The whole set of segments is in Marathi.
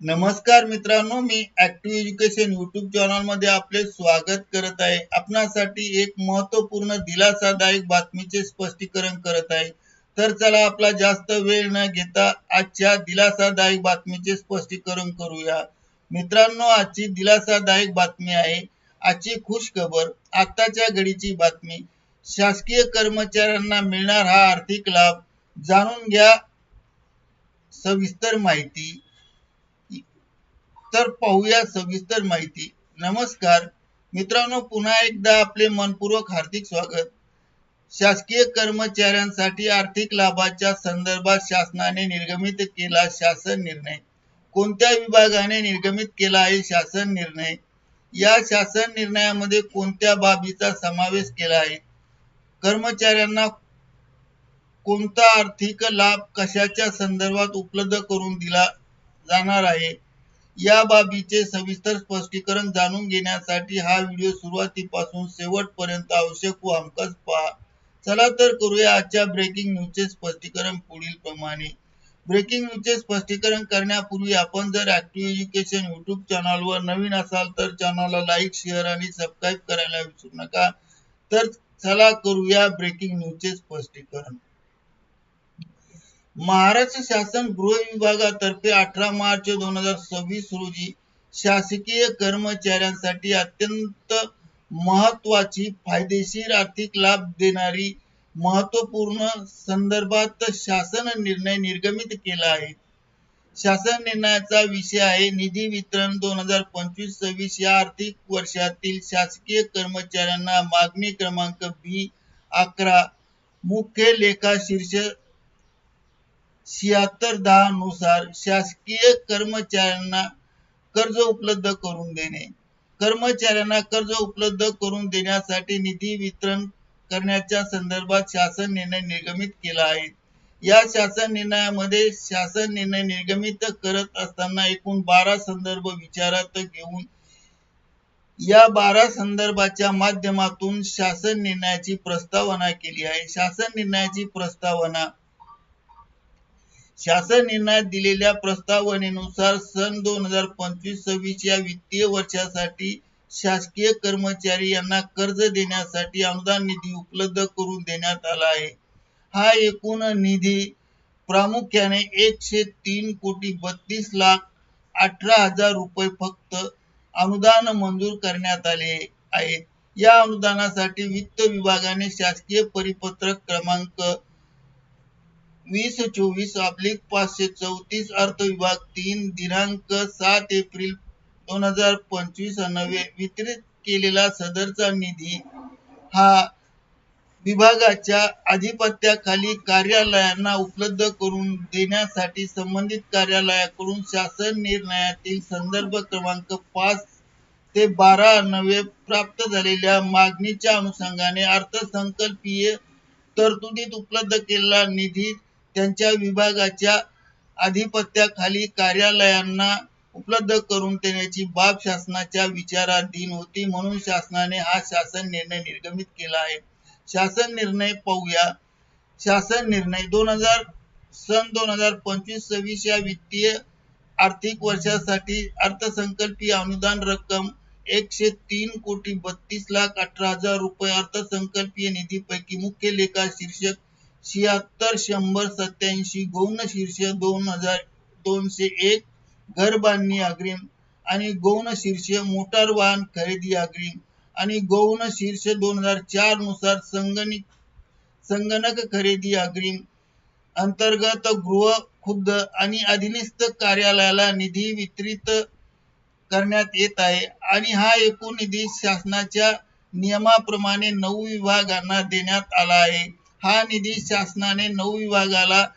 नमस्कार मित्रांनो, मी ऍक्टिव्ह एज्युकेशन यूट्यूब चॅनल मध्ये आपले स्वागत करत आहे। आपणासाठी एक महत्त्वपूर्ण दिलासादायक बातमीचे स्पष्टीकरण करत आहे। तर चला आपला जास्त वेळ न घेता आजच्या दिलासादायक बातमीचे स्पष्टीकरण करूया। मित्रांनो, आजची दिलासादायक बातमी आहे, आजची खुश खबर, आताच्या घडीची बातमी। शासकीय कर्मचाऱ्यांना मिळणार हा आर्थिक लाभ, जाणून घ्या सविस्तर माहिती। तर पाहूया सविस्तर माहिती। नमस्कार मित्रांनो, पुन्हा एकदा आपले मनपूर्वक हार्दिक स्वागत। शासकीय कर्मचाऱ्यांसाठी आर्थिक लाभाच्या संदर्भात शासनाने निर्गमित केला शासन निर्णय। कोणत्या विभागाने निर्गमित केला आहे शासन निर्णय? या शासन निर्णयामध्ये कोणत्या बाबीचा समावेश केला आहे? कर्मचाऱ्यांना कोणता आर्थिक लाभ कशाच्या संदर्भात उपलब्ध करून दिला जाणार आहे, या बाबीचे सविस्तर स्पष्टीकरण जाणून घेण्यासाठी हा व्हिडिओ सुरुवातीपासून शेवटपर्यंत आवश्यक व हमखास पहा। चला तर करूया आजच्या ब्रेकिंग न्यूजचे स्पष्टीकरण पुढील प्रमाणे। ब्रेकिंग न्यूजचे स्पष्टीकरण करण्यापूर्वी आपण जर ऍक्टिव्ह एज्युकेशन यूट्यूब चॅनलवर नवीन असाल तर चॅनलला लाईक, शेअर आणि सबस्क्राईब करायला विसरू नका। तर चला करूया ब्रेकिंग न्यूजचे स्पष्टीकरण। महाराष्ट्र शासन गृह विभागातर्फे 18 मार्च 2026 रोजी शासकीय कर्मचाऱ्यांसाठी अत्यंत महत्त्वाची फायदेशीर आर्थिक लाभ देणारी महत्त्वपूर्ण संदर्भात शासन निर्णय निर्गमित केला आहे। शासन निर्णयाचा विषय आहे निधी वितरण 2025-26 या आर्थिक वर्षातील शासकीय कर्मचाऱ्यांना मागणी क्रमांक B11 मुख्य लेखा शीर्ष 7610 नुसार शासकीय कर्मचाऱ्यांना कर्ज उपलब्ध करून देणे। कर्मचाऱ्यांना कर्ज उपलब्ध करून देण्यासाठी निधी वितरण करण्याच्या संदर्भात शासन निर्णय निर्गमित केला आहे। या शासन निर्णयामध्ये शासन निर्णय निर्गमित करत असताना एकूण 12 संदर्भ विचारात घेऊन या 12 संदर्भाच्या माध्यमातून शासन निर्णयाची प्रस्तावना केली आहे। शासन निर्णयाची प्रस्तावना। शासन निर्णयात दिलेल्या प्रस्तावनेनुसार सन 2025-26 या वित्तीय वर्षासाठी शासकीय कर्मचारी यांना कर्ज देण्यासाठी अनुदान निधी उपलब्ध करून देण्यात आला आहे। हा एकूण निधी प्रामुख्याने 103,32,18,000 रुपये फक्त अनुदान मंजूर करण्यात आले आहे। या अनुदानासाठी वित्त विभागाने शासकीय परिपत्रक क्रमांक 2024/534 अर्थ विभाग 3 दिनांक 7 एप्रिल 2025 अन्वये वितरित केलेला सदरचा निधी हा विभागाच्या अधिपत्याखाली कार्यालयांना उपलब्ध करून देण्यासाठी संबंधित कार्यालयाकडून शासन निर्णयातील संदर्भ क्रमांक 5 ते 12 अन्वये प्राप्त झालेल्या मागणीच्या अनुषंगाने अर्थसंकल्पीय तरतुदीत उपलब्ध केलेला निधी त्यांच्या विभागाच्या अधिपत्याखाली कार्यालयांना उपलब्ध करून देण्याची बाब शासनाच्या विचाराधीन होती, म्हणून शासनाने हा शासन निर्णय निर्गमित केला आहे। शासन निर्णय पाहूया। शासन निर्णय सन 2025-26 या वित्तीय आर्थिक वर्षासाठी अर्थसंकल्पीय अनुदान रक्कम 103,32,18,000 रुपये अर्थसंकल्पीय निधीपैकी मुख्य लेखा शीर्षक 76,100,87 गौण शीर्ष 2,201 घर बांधणी अग्रिम आणि गौण शीर्ष मोटार वाहन खरेदी अग्रिम आणि गौण शीर्ष 2004 नुसार संगणक खरेदी अग्रिम अंतर्गत गृह, खुद्द आणि अधीनस्थ कार्यालयाला निधी वितरित करण्यात येत आहे आणि हा एकूण निधी शासनाच्या नियमाप्रमाणे 9 विभागांना देण्यात आला आहे। हा निधी शासनाने 9 विभागाला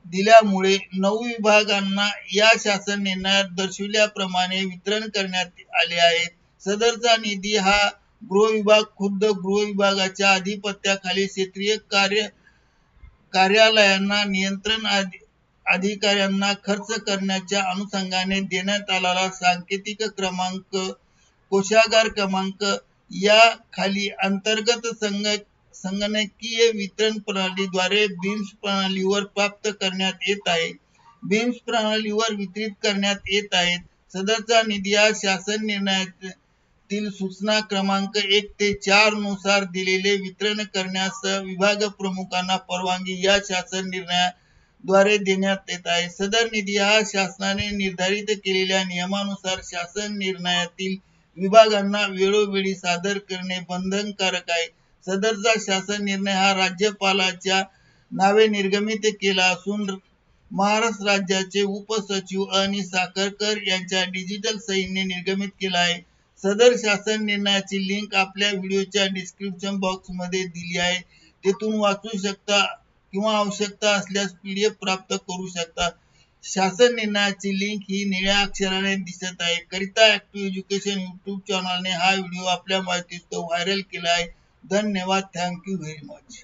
दिल्यामुळे 9 विभागांना या शासन निर्णयात दर्शविल्याप्रमाणे वितरण करण्यात आले आहे। सदरचा निधी हा गृह विभाग, खुद्द गृह विभागाच्या अधिपत्याखाली क्षेत्रीय कार्यालयांना, नियंत्रण अधिकाऱ्यांना खर्च करण्याच्या अनुषंगाने देण्यात आलेला सांकेतिक क्रमांक, कोषागार क्रमांक या खाली अंतर्गत संगणकीय वितरण प्रणालीद्वारे बीम्स प्रणालीवर प्राप्त करण्यात येत आहे। बीम्स प्रणालीवर वितरित करण्यात येत आहेत. सदरचा निधी हा शासन निर्णयातील सूचना क्रमांक 1 ते 4 नुसार दिलेले वितरण करण्यास विभाग प्रमुखांना परवानगी या शासन निर्णयाद्वारे देण्यात येत आहे. सदर निधी हा शासनाने निर्धारित केलेल्या नियमानुसार शासन निर्णयातील विभागांना वेळोवेळी सादर करणे बंधनकारक आहे. सदरचा शासन निर्णय हा राज्यपालाच्या नावे निर्गमित केला असून महाराष्ट्र राज्याचे उपसचिव अनिल साखरकर यांच्या डिजिटल सहीने निर्गमित केला आहे. सदर शासन निर्णयाची लिंक आपल्या व्हिडिओच्या डिस्क्रिप्शन बॉक्समध्ये दिली आहे. तेथून वाचू शकता किंवा आवश्यकता असल्यास PDF प्राप्त करू शकता. शासन निर्णयाची लिंक ही निळ्या अक्षराने दिसत आहे. करिता ऍक्टिव्ह एज्युकेशन YouTube चॅनलने हा व्हिडिओ आपल्या माहितीस्तव व्हायरल केला आहे. धन्यवाद. Thank you very much.